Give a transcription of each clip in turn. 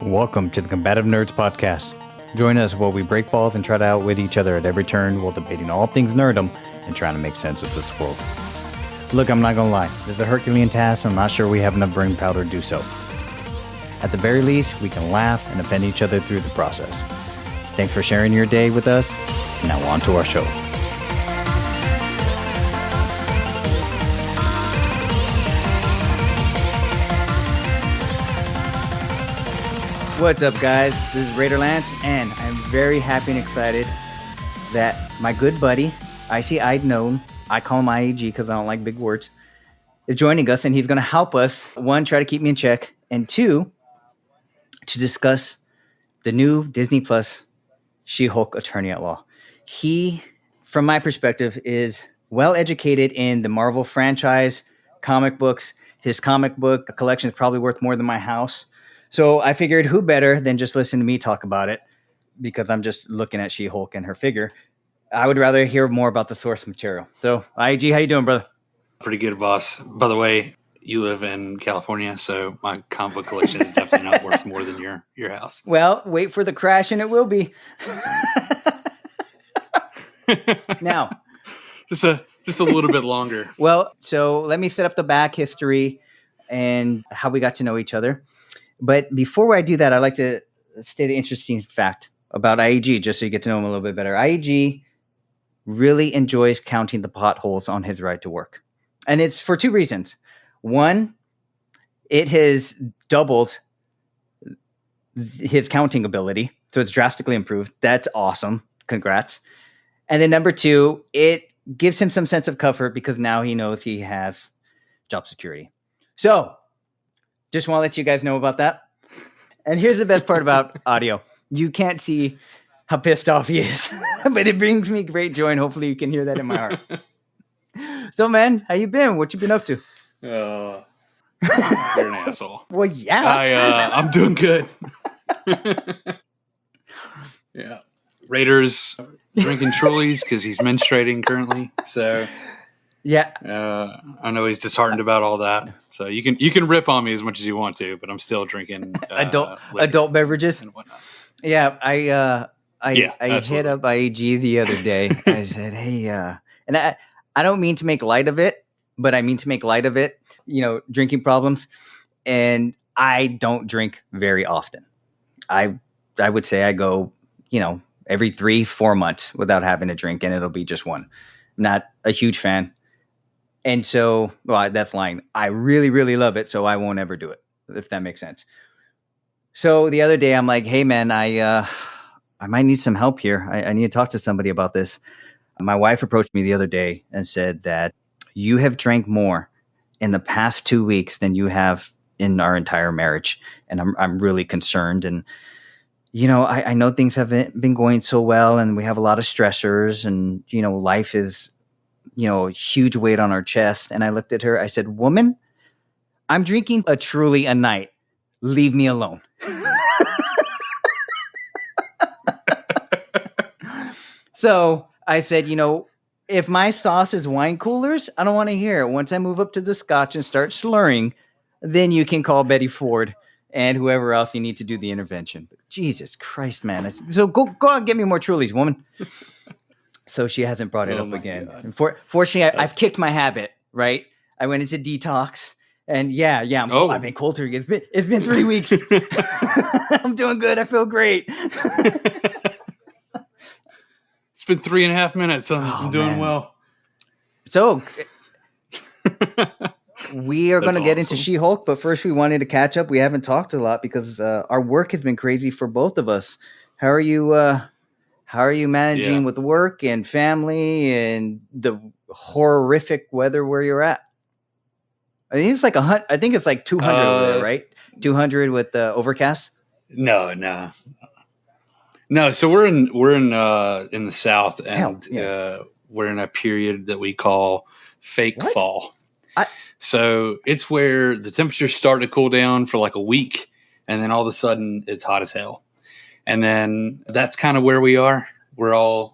Welcome to the Combative Nerds Podcast. Join us while we break balls and try to outwit each other at every turn while debating all things nerdom and trying to make sense of this world. Look, I'm not gonna lie, this is a Herculean task and I'm not sure we have enough brain power to do so. At the very least, we can laugh and offend each other through the process. Thanks for sharing your day with us. Now on to our show. What's up, guys? This is Raiderlance, and I'm very happy and excited that my good buddy, IceyEyedGnome, I call him IEG because I don't like big words, is joining us, and he's going to help us, one, try to keep me in check, and two, to discuss the new Disney Plus She-Hulk Attorney at Law. He, from my perspective, is well educated in the Marvel franchise, comic books. His comic book collection is probably worth more than my house. So I figured who better than just listen to me talk about it, because I'm just looking at She-Hulk and her figure. I would rather hear more about the source material. So, IEG, how you doing, brother? Pretty good, boss. By the way, you live in California, so my comic book collection is definitely not worth more than your house. Well, wait for the crash and it will be. Now, just a little bit longer. Well, so let me set up the back history and how we got to know each other. But before I do that, I'd like to state an interesting fact about IEG, just so you get to know him a little bit better. IEG really enjoys counting the potholes on his ride to work. And it's for two reasons. One, it has doubled his counting ability, so it's drastically improved. That's awesome. Congrats. And then number two, it gives him some sense of comfort because now he knows he has job security. So, just want to let you guys know about that. And here's the best part about audio. You can't see how pissed off he is, but it brings me great joy, and hopefully you can hear that in my heart. So, man, how you been? What you been up to? You're an asshole. Well, yeah. I'm doing good. Yeah. Raiders drinking Trulies because he's menstruating currently. So... yeah, I know he's disheartened about all that. So you can rip on me as much as you want to, but I'm still drinking adult beverages and whatnot. Yeah, I hit up IEG the other day. I said, "Hey, and I don't mean to make light of it, but I mean to make light of it. You know, drinking problems, and I don't drink very often. I would say I go, every 3-4 months without having a drink, and it'll be just one. Not a huge fan." And so, well, that's lying. I really, really love it, so I won't ever do it, if that makes sense. So the other day, I'm like, hey, man, I might need some help here. I need to talk to somebody about this. My wife approached me the other day and said that you have drank more in the past 2 weeks than you have in our entire marriage. And I'm really concerned. And, I know things haven't been going so well, and we have a lot of stressors, and, life is... huge weight on our chest. And I looked at her, I said, "Woman, I'm drinking a Truly a night. Leave me alone." So I said, if my sauce is wine coolers, I don't want to hear it. Once I move up to the scotch and start slurring, then you can call Betty Ford and whoever else you need to do the intervention. But Jesus Christ, man. So go out and get me more Trulies, woman. So she hasn't brought it up again. Fortunately, I've kicked my habit, right? I went into detox, and I've been cold turkey. It's been 3 weeks. I'm doing good. I feel great. It's been 3.5 minutes. I'm doing well. So we are going to get awesome. into She-Hulk, but first we wanted to catch up. We haven't talked a lot because our work has been crazy for both of us. How are you? How are you managing with work and family and the horrific weather where you're at? I think it's like 100. I think it's like 200 over there, right? 200 with the overcast. No. So we're in the South, and we're in a period that we call fake fall. So it's where the temperatures start to cool down for like a week, and then all of a sudden it's hot as hell. And then that's kind of where we are. We're all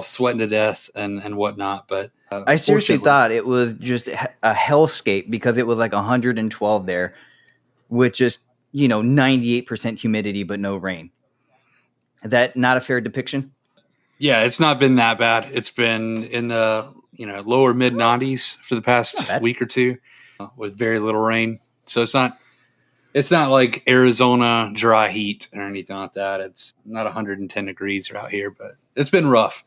sweating to death and whatnot. But I seriously thought it was just a hellscape because it was like 112 there, with just 98% humidity, but no rain. Is that not a fair depiction? Yeah, it's not been that bad. It's been in the lower mid 90s for the past week or two with very little rain. So it's not like Arizona dry heat or anything like that. It's not 110 degrees out here, but it's been rough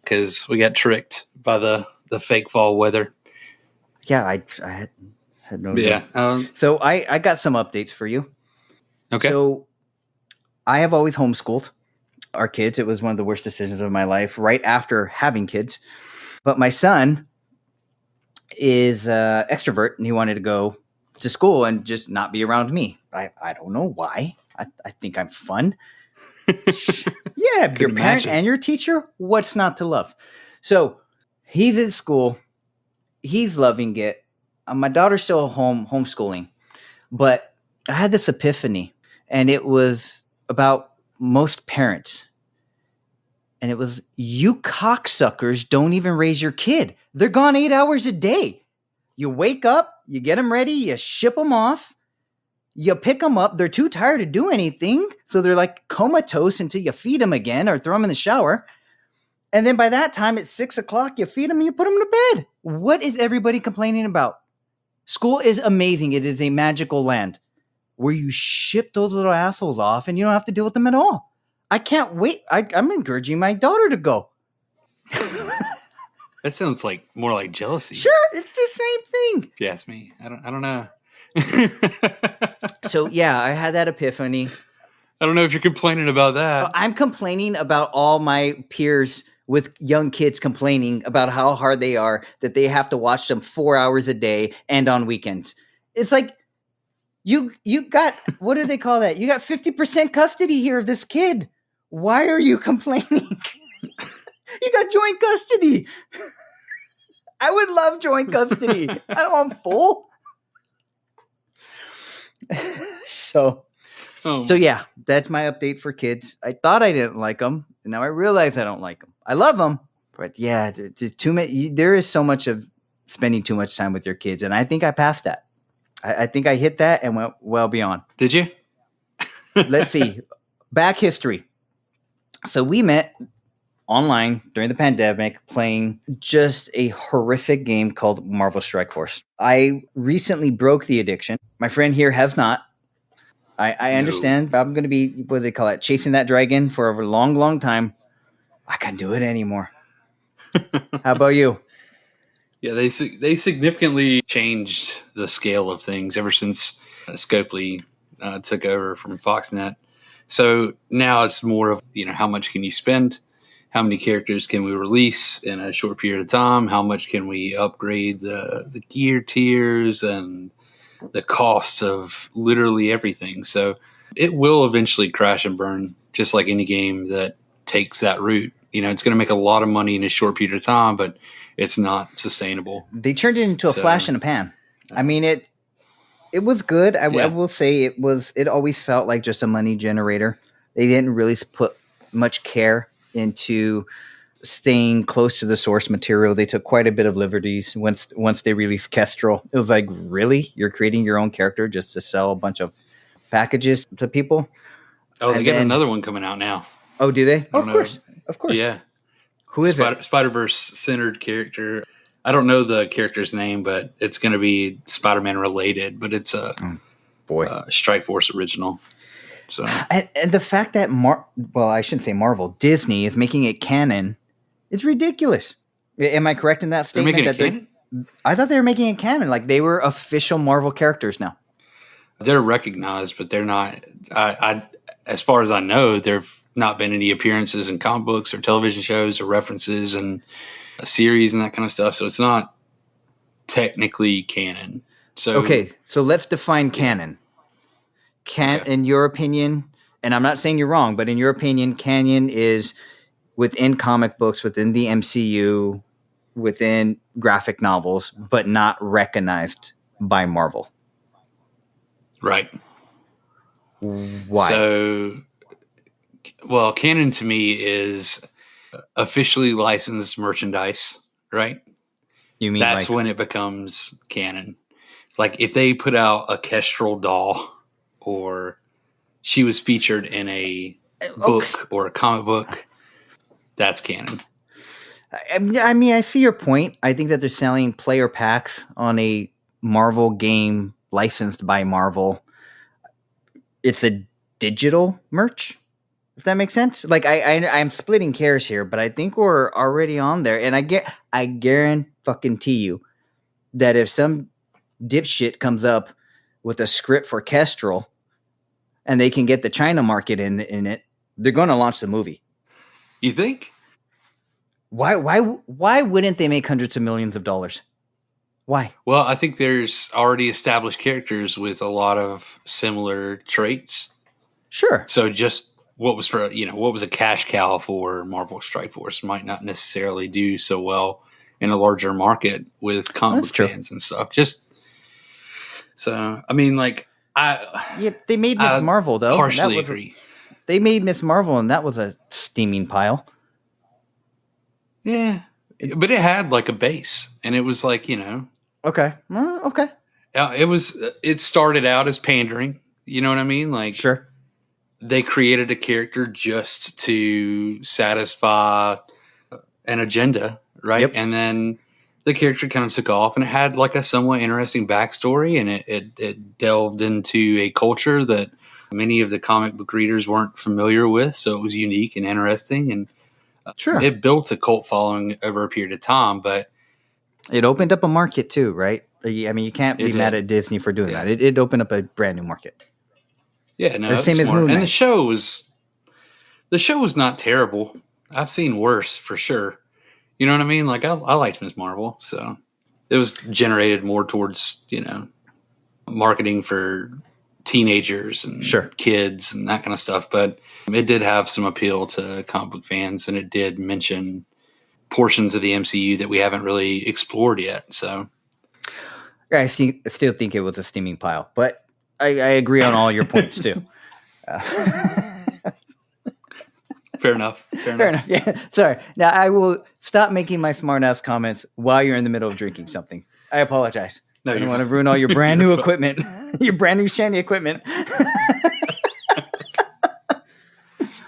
because we got tricked by the fake fall weather. Yeah, I had no idea. Yeah. So I got some updates for you. Okay. So I have always homeschooled our kids. It was one of the worst decisions of my life right after having kids. But my son is an extrovert and he wanted to go to school and just not be around me. I don't know why. I think I'm fun. Yeah, your parent and your teacher, what's not to love? So he's in school. He's loving it. My daughter's still home homeschooling. But I had this epiphany, and it was about most parents. And it was, you cocksuckers don't even raise your kid. They're gone 8 hours a day. You wake up, you get them ready, you ship them off, you pick them up. They're too tired to do anything. So they're like comatose until you feed them again or throw them in the shower. And then by that time, it's 6 o'clock, you feed them and you put them to bed. What is everybody complaining about? School is amazing. It is a magical land where you ship those little assholes off and you don't have to deal with them at all. I can't wait. I'm encouraging my daughter to go. That sounds like more like jealousy. Sure, it's the same thing. If you ask me, I don't know. So yeah, I had that epiphany. I don't know if you're complaining about that. I'm complaining about all my peers with young kids complaining about how hard they are, that they have to watch them 4 hours a day and on weekends. It's like, you got, what do they call that? You got 50% custody here of this kid. Why are you complaining? You got joint custody. I would love joint custody. I don't want full. So yeah, that's my update for kids. I thought I didn't like them, and now I realize I don't like them. I love them, but yeah, too many. There is so much of spending too much time with your kids, and I think I passed that. I think I hit that and went well beyond. Did you? Let's see. Back history. So we met online during the pandemic playing just a horrific game called Marvel Strike Force. I recently broke the addiction. My friend here has not. I understand. I'm going to be, what do they call it, chasing that dragon for a long, long time. I can't do it anymore. How about you? Yeah, they significantly changed the scale of things ever since Scopely took over from Foxnet. So now it's more of, how much can you spend? How many characters can we release in a short period of time? How much can we upgrade the gear tiers and the cost of literally everything? So it will eventually crash and burn, just like any game that takes that route. It's going to make a lot of money in a short period of time, but it's not sustainable. They turned it into a flash in a pan. I mean, it was good. I will say it always felt like just a money generator. They didn't really put much care into staying close to the source material. They took quite a bit of liberties once they released Kestrel. It was like, really? You're creating your own character just to sell a bunch of packages to people? Oh, they got another one coming out now. Oh, do they? Of course. Yeah. Who is it? Spider-Verse centered character. I don't know the character's name, but it's going to be Spider-Man related, but it's a Strike Force original. So, and the fact that I shouldn't say Marvel, Disney is making it canon is ridiculous. Am I correct in that statement? They're making it canon? I thought they were making it canon, like they were official Marvel characters now. They're recognized, but they're not. As far as I know, there've not been any appearances in comic books or television shows or references and a series and that kind of stuff. So it's not technically canon. So okay, so let's define canon. In your opinion, and I'm not saying you're wrong, but in your opinion, canon is within comic books, within the MCU, within graphic novels, but not recognized by Marvel. Right. Why? So, well, canon to me is officially licensed merchandise, right? You mean when it becomes canon? Like if they put out a Kestrel doll or she was featured in a book or a comic book, that's canon. I mean, I see your point. I think that they're selling player packs on a Marvel game licensed by Marvel. It's a digital merch, if that makes sense. Like I'm splitting hairs here, but I think we're already on there. And I guarantee you that if some dipshit comes up with a script for Kestrel and they can get the China market in it, they're going to launch the movie. You think? Why wouldn't they make hundreds of millions of dollars? Why? Well, I think there's already established characters with a lot of similar traits. Sure. So just what was a cash cow for Marvel Strike Force might not necessarily do so well in a larger market with comic book fans and stuff. I mean, like they made Miss Marvel though. Partially agree. They made Miss Marvel, and that was a steaming pile. Yeah, but it had like a base, and it was like Okay. Okay. It started out as pandering. You know what I mean? Like, sure. They created a character just to satisfy an agenda, right? Yep. And then the character kind of took off, and it had like a somewhat interesting backstory, and it delved into a culture that many of the comic book readers weren't familiar with. So it was unique and interesting, and sure, it built a cult following over a period of time, but it opened up a market too, right? I mean, you can't be mad at Disney for doing that. It opened up a brand new market. Yeah, no, that's smart. And the show was not terrible. I've seen worse for sure. You know what I mean? Like I liked Ms. Marvel, so it was generated more towards marketing for teenagers and kids and that kind of stuff. But it did have some appeal to comic book fans, and it did mention portions of the MCU that we haven't really explored yet. So I still think it was a steaming pile, but I agree on all your points too. Fair enough. Yeah. Sorry. Now I will stop making my smart ass comments while you're in the middle of drinking something. I apologize. No, I don't want to ruin all your brand new equipment, your brand new shiny equipment.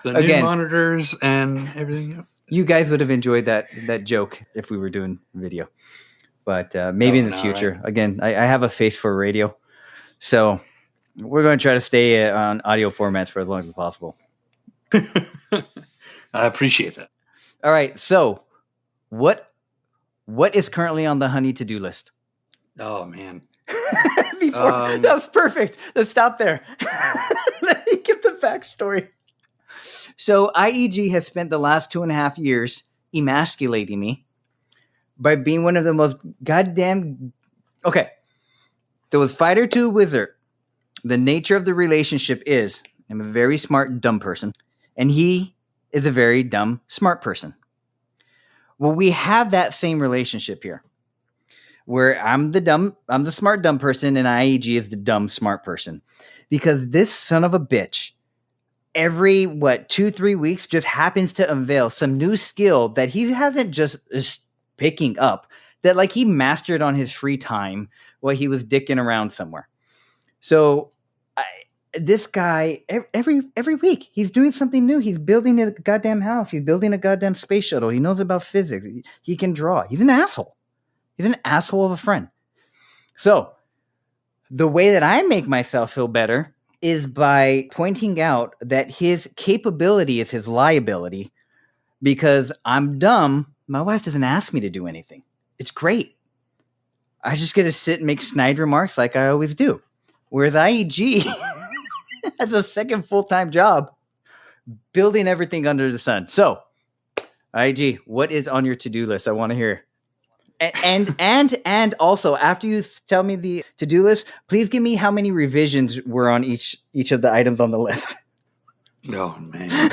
The new monitors and everything. You guys would have enjoyed that joke if we were doing video, but maybe in the future. Right? Again, I have a face for radio, so we're going to try to stay on audio formats for as long as possible. I appreciate that. All right. So what is currently on the honey to-do list? Oh man. That was perfect. Let's stop there. Let me get the backstory. So IEG has spent the last 2.5 years emasculating me by being one of the most goddamn... Okay. There was fighter to wizard. The nature of the relationship is I'm a very smart, dumb person, and he is a very dumb, smart person. Well, we have that same relationship here, where I'm the smart, dumb person, and IEG is the dumb, smart person. Because this son of a bitch, every, 2-3 weeks, just happens to unveil some new skill that he hasn't just is picking up, that like he mastered on his free time while he was dicking around somewhere. So this guy, every week, he's doing something new. He's building a goddamn house. He's building a goddamn space shuttle. He knows about physics. He can draw. He's an asshole. He's an asshole of a friend. So the way that I make myself feel better is by pointing out that his capability is his liability, because I'm dumb. My wife doesn't ask me to do anything. It's great. I just get to sit and make snide remarks like I always do. Whereas IEG has a second full-time job building everything under the sun. So, IEG, what is on your to-do list? I want to hear. And also, after you tell me the to-do list, please give me how many revisions were on each of the items on the list. Oh, man.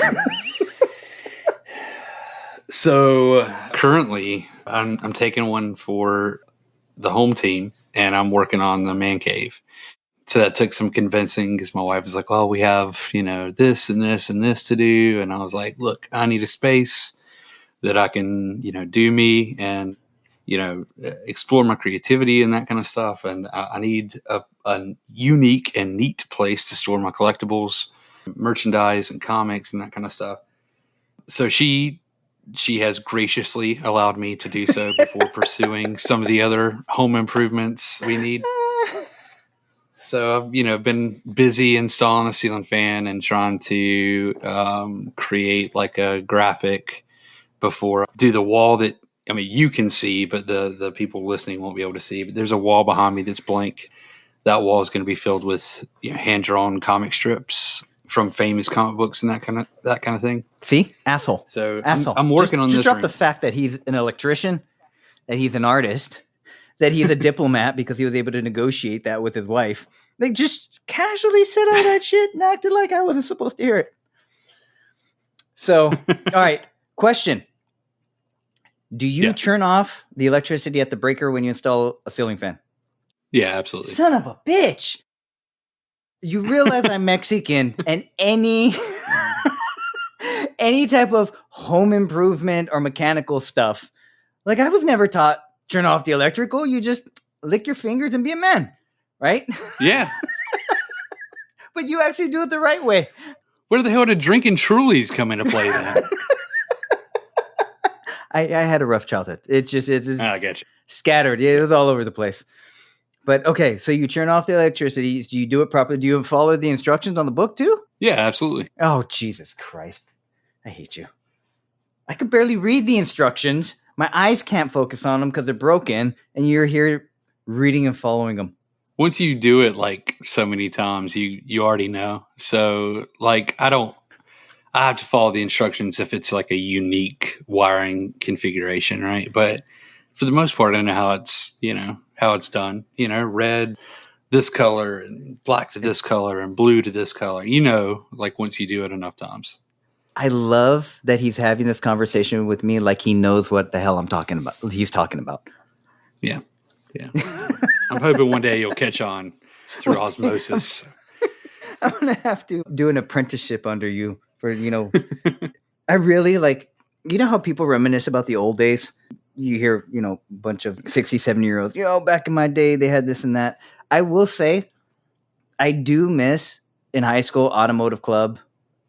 So, currently, I'm taking one for the home team, and I'm working on the man cave. So that took some convincing, because my wife was like, well, we have, this and this and this to do. And I was like, look, I need a space that I can, do me. And, explore my creativity and that kind of stuff. And I need a unique and neat place to store my collectibles, merchandise, and comics and that kind of stuff. So she has graciously allowed me to do so before pursuing some of the other home improvements we need. So I've been busy installing a ceiling fan and trying to create like a graphic before I do the wall that, you can see, but the people listening won't be able to see. But there's a wall behind me that's blank. That wall is going to be filled with hand-drawn comic strips from famous comic books and that kind of thing. See, asshole. So I'm working on this. Just drop the fact that he's an electrician, that he's an artist, that he's a diplomat because he was able to negotiate that with his wife. They just casually said all that shit and acted like I wasn't supposed to hear it. So, all right, question. Do you turn off the electricity at the breaker when you install a ceiling fan? Yeah, absolutely. Son of a bitch. You realize I'm Mexican, and any type of home improvement or mechanical stuff, like I was never taught turn off the electrical. You just lick your fingers and be a man, right? Yeah. But you actually do it the right way. Where the hell did drinking Trulies come into play then? I had a rough childhood. It's I get you. Scattered. Yeah, it was all over the place. But okay, so you turn off the electricity. Do you do it properly? Do you follow the instructions on the book too? Yeah, absolutely. Oh, Jesus Christ. I hate you. I could barely read the instructions. My eyes can't focus on them because they're broken, and you're here reading and following them. Once you do it like so many times, you already know. So like I have to follow the instructions if it's like a unique wiring configuration, right? But for the most part, I know how it's done. Red this color and black to this color and blue to this color. Like once you do it enough times. I love that he's having this conversation with me like he knows what the hell I'm talking about. He's talking about. Yeah. Yeah. I'm hoping one day you'll catch on through osmosis. I'm going to have to do an apprenticeship under you for, I really like, how people reminisce about the old days? You hear, a bunch of 60, 70-year-olds, back in my day, they had this and that. I will say, I do miss in high school automotive club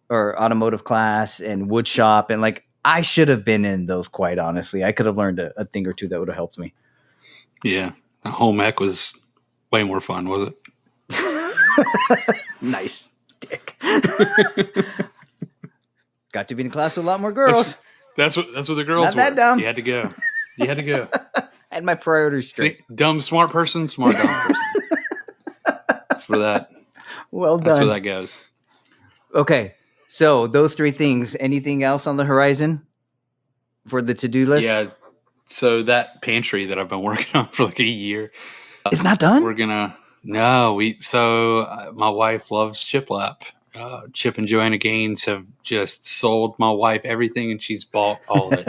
or automotive class and wood shop. And like, I should have been in those, quite honestly. I could have learned a thing or two that would have helped me. Yeah. Home ec was way more fun, was it? Nice dick. Got to be in class with a lot more girls. That's what the girls Not that were. dumb. You had to go. I had my priorities straight. See, dumb smart person, smart dumb person. That's where that. Well done. That's where that goes. Okay, so those three things. Anything else on the horizon for the to-do list? Yeah. So that pantry that I've been working on for like a year, it's not done. We're gonna my wife loves shiplap. Chip and Joanna Gaines have just sold my wife everything, and she's bought all of it.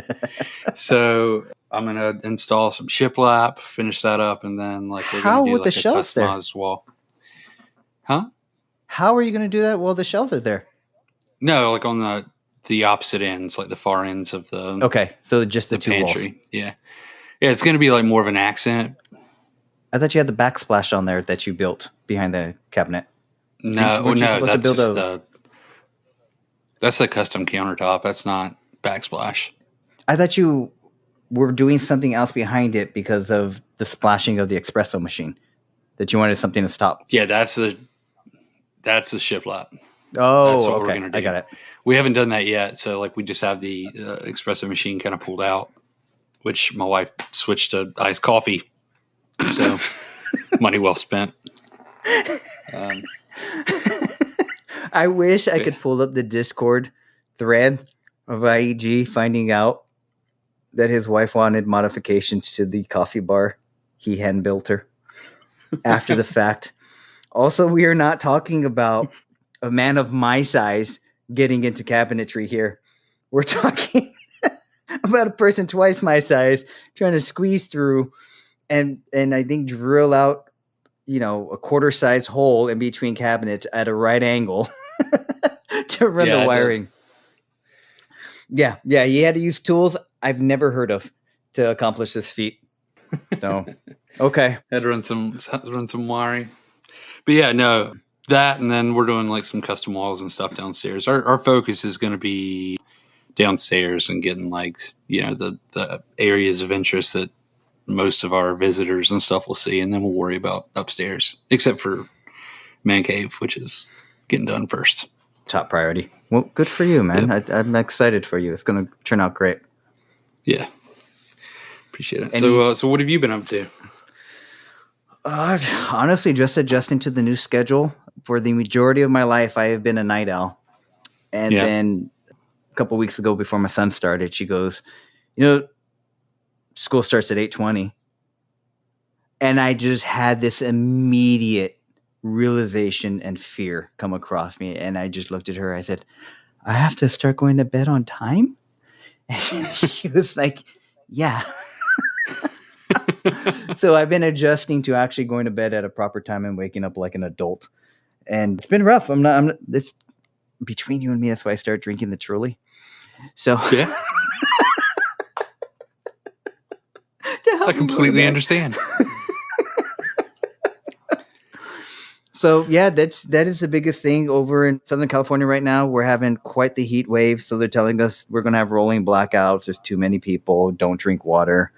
So I'm gonna install some shiplap, finish that up, and then we're gonna do the shelves customized wall. Huh? How are you gonna do that while the shelves are there? No, like on the opposite ends, like the far ends of the. Okay, so just the two pantry. walls. Yeah, it's gonna be like more of an accent. I thought you had the backsplash on there that you built behind the cabinet. No, that's the custom countertop. That's not backsplash. I thought you were doing something else behind it because of the splashing of the espresso machine. That you wanted something to stop. Yeah, that's the shiplap. Oh, that's what okay. We're gonna do. I got it. We haven't done that yet, so we just have the espresso machine kind of pulled out, which my wife switched to iced coffee. So money well spent. I wish I could pull up the Discord thread of IEG finding out that his wife wanted modifications to the coffee bar he hand built her after the fact. Also, we are not talking about a man of my size getting into cabinetry here. We're talking about a person twice my size trying to squeeze through and I think drill out, a quarter size hole in between cabinets at a right angle to run the wiring. Yeah. He had to use tools I've never heard of to accomplish this feat. So, okay. Had to run some wiring. But yeah, no, that, and then we're doing like some custom walls and stuff downstairs. Our focus is going to be downstairs and getting like, the areas of interest that most of our visitors and stuff will see, and then we'll worry about upstairs, except for man cave, which is getting done first. Top priority. Well, good for you, man. Yep. I'm excited for you. It's going to turn out great. Yeah. Appreciate it. So what have you been up to? Honestly, just adjusting to the new schedule. For the majority of my life, I have been a night owl. And then a couple weeks ago, before my son started, she goes, school starts at 8:20. And I just had this immediate realization and fear come across me. And I just looked at her. I said, I have to start going to bed on time? And she was like, yeah. So I've been adjusting to actually going to bed at a proper time and waking up like an adult. And it's been rough. It's between you and me. That's why I started drinking the Truly. So yeah. I completely understand. So yeah, that is the biggest thing over in Southern California right now. We're having quite the heat wave. So they're telling us we're going to have rolling blackouts. There's too many people. Don't drink water.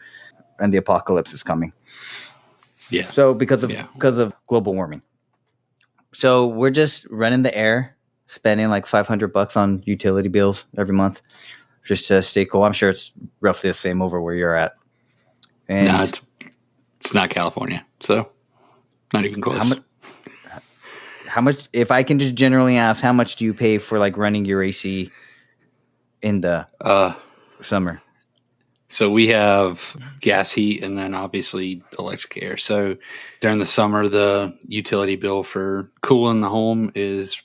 And the apocalypse is coming. Yeah. So because of global warming. So we're just running the air, spending like $500 on utility bills every month just to stay cool. I'm sure it's roughly the same over where you're at. And no, it's not California. So not even close. How much, if I can just generally ask, how much do you pay for like running your AC in the summer? So we have gas heat and then obviously electric air. So during the summer, the utility bill for cooling the home is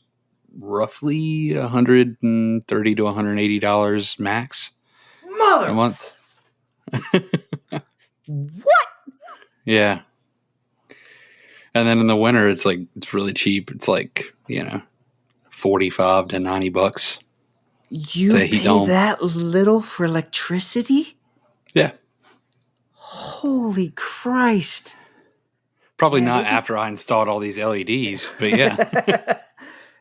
roughly $130 to $180 max a month. What? Yeah. And then in the winter, it's really cheap. It's like, $45 to $90. You pay that little for electricity? Yeah. Holy Christ. Probably not after I installed all these LEDs, but yeah.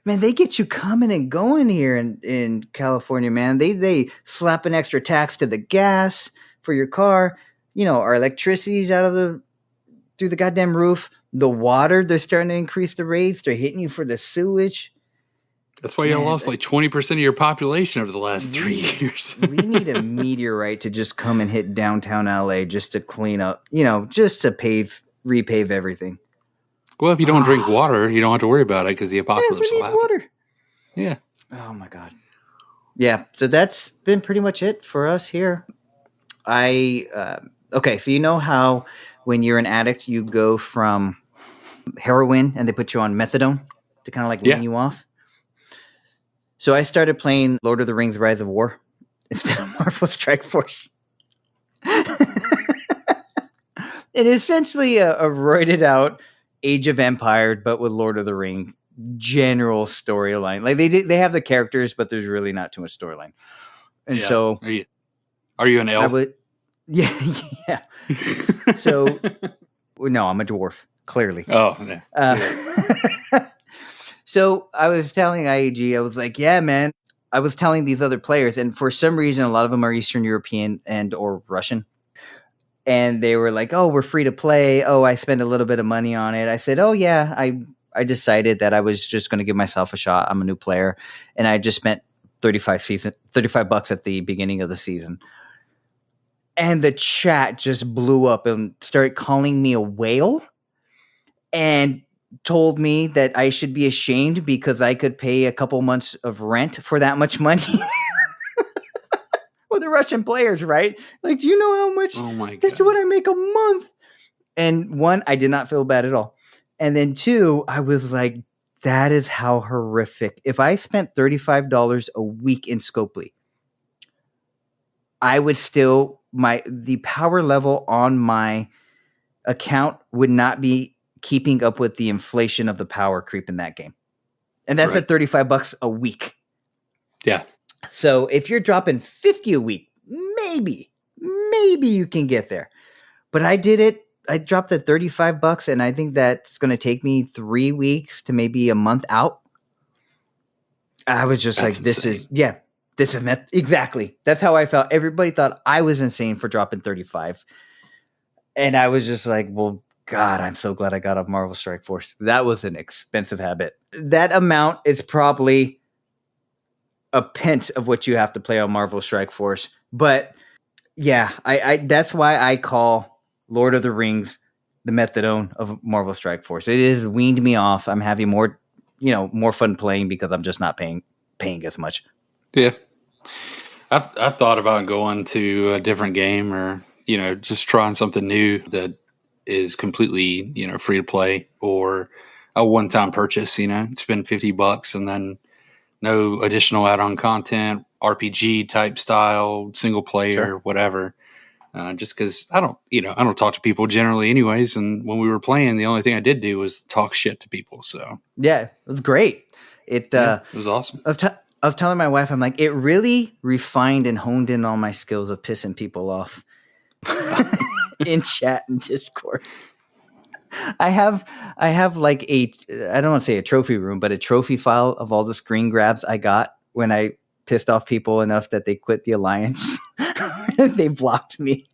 Man, they get you coming and going here in California, man. They slap an extra tax to the gas for your car. Our electricity's through the goddamn roof. The water, they're starting to increase the rates. They're hitting you for the sewage. That's why you lost like 20% of your population over the last 3 years. We need a meteorite to just come and hit downtown LA just to clean up, just to repave everything. Well, if you don't drink water, you don't have to worry about it because the apocalypse will happen. Water. Yeah. Oh my God. Yeah. So that's been pretty much it for us here. Okay. So you know how when you're an addict, you go from heroin and they put you on methadone to kind of like wean you off. So I started playing Lord of the Rings Rise of War instead of Marvel Strike Force. It is essentially a roided out Age of Empire, but with Lord of the Ring general storyline. Like they have the characters, but there's really not too much storyline. And so are you an elf? Yeah. So no, I'm a dwarf, clearly. Oh, yeah. So I was telling IAG, I was like, yeah, man. I was telling these other players, and for some reason, a lot of them are Eastern European and or Russian. And they were like, oh, we're free to play. Oh, I spend a little bit of money on it. I said, oh, yeah, I decided that I was just going to give myself a shot. I'm a new player. And I just spent $35 at the beginning of the season. And the chat just blew up and started calling me a whale and told me that I should be ashamed because I could pay a couple months of rent for that much money. Well, the Russian players, right? Like, do you know how much? Oh my God. That's what I make a month. And one, I did not feel bad at all. And then two, I was like, that is how horrific. If I spent $35 a week in Scopely, I would still, the power level on my account would not be keeping up with the inflation of the power creep in that game. And that's at $35 a week. Yeah. So if you're dropping 50 a week, maybe you can get there. But I did it. I dropped it $35, and I think that's going to take me 3 weeks to maybe a month out. I was just that's like, this insane. This is exactly. That's how I felt. Everybody thought I was insane for dropping 35. And I was just like, well, God, I'm so glad I got off Marvel Strike Force. That was an expensive habit. That amount is probably a pence of what you have to play on Marvel Strike Force. But yeah, I that's why I call Lord of the Rings the methadone of Marvel Strike Force. It has weaned me off. I'm having more fun playing because I'm just not paying as much. Yeah. I've thought about going to a different game or, just trying something new that is completely, free to play or a one-time purchase, spend $50 and then no additional add-on content, RPG type style, single player, whatever. Just because I don't talk to people generally anyways. And when we were playing, the only thing I did do was talk shit to people. So yeah, it was great. It was awesome. I was telling my wife, I'm like, it really refined and honed in on my skills of pissing people off in chat and Discord. I have like I don't want to say a trophy room, but a trophy file of all the screen grabs I got when I pissed off people enough that they quit the alliance. They blocked me.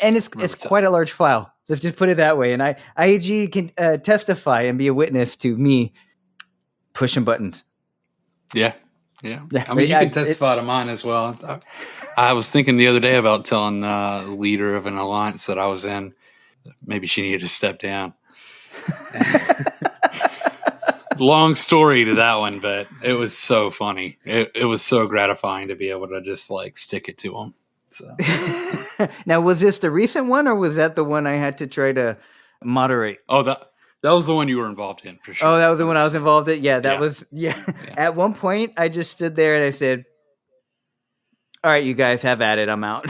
And it's quite a large file. Let's just put it that way. And IAG can testify and be a witness to me pushing buttons. Yeah. I mean, you can testify to mine as well. I was thinking the other day about telling the leader of an alliance that I was in, maybe she needed to step down. Long story to that one, but it was so funny. It was so gratifying to be able to just like stick it to them. So. Now, was this the recent one, or was that the one I had to try to moderate? Oh, that was the one you were involved in, for sure. Oh, that was the one I was involved in. Yeah, was. At one point, I just stood there and I said, "All right, you guys have at it. I'm out."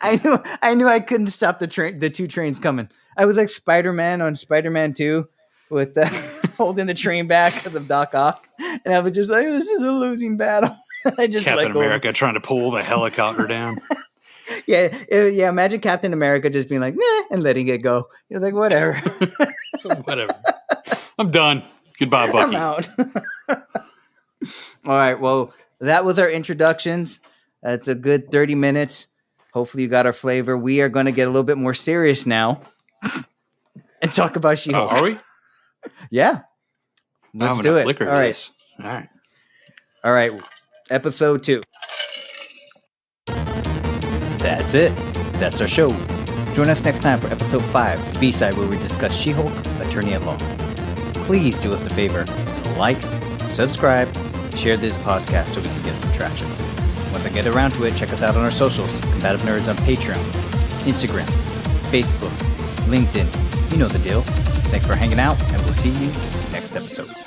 I knew I couldn't stop the two trains coming. I was like Spider-Man on Spider-Man 2 with holding the train back because of Doc Ock, and I was just like, "This is a losing battle." I just Captain America trying to pull the helicopter down. Yeah. Imagine Captain America just being like, "Nah," and letting it go. You're like, whatever. So whatever. I'm done. Goodbye, Bucky. I'm out. All right. Well, that was our introductions. That's a good 30 minutes. Hopefully you got our flavor. We are going to get a little bit more serious now and talk about She-Hulk. Are we? Yeah. Let's do it. All right. All right. Episode 2. That's it. That's our show. Join us next time for episode 5, the B-side, where we discuss She-Hulk, Attorney at Law. Please do us a favor. Like, subscribe, share this podcast so we can get some traction. Once I get around to it, check us out on our socials. Combative Nerds on Patreon, Instagram, Facebook, LinkedIn. You know the deal. Thanks for hanging out, and we'll see you next episode.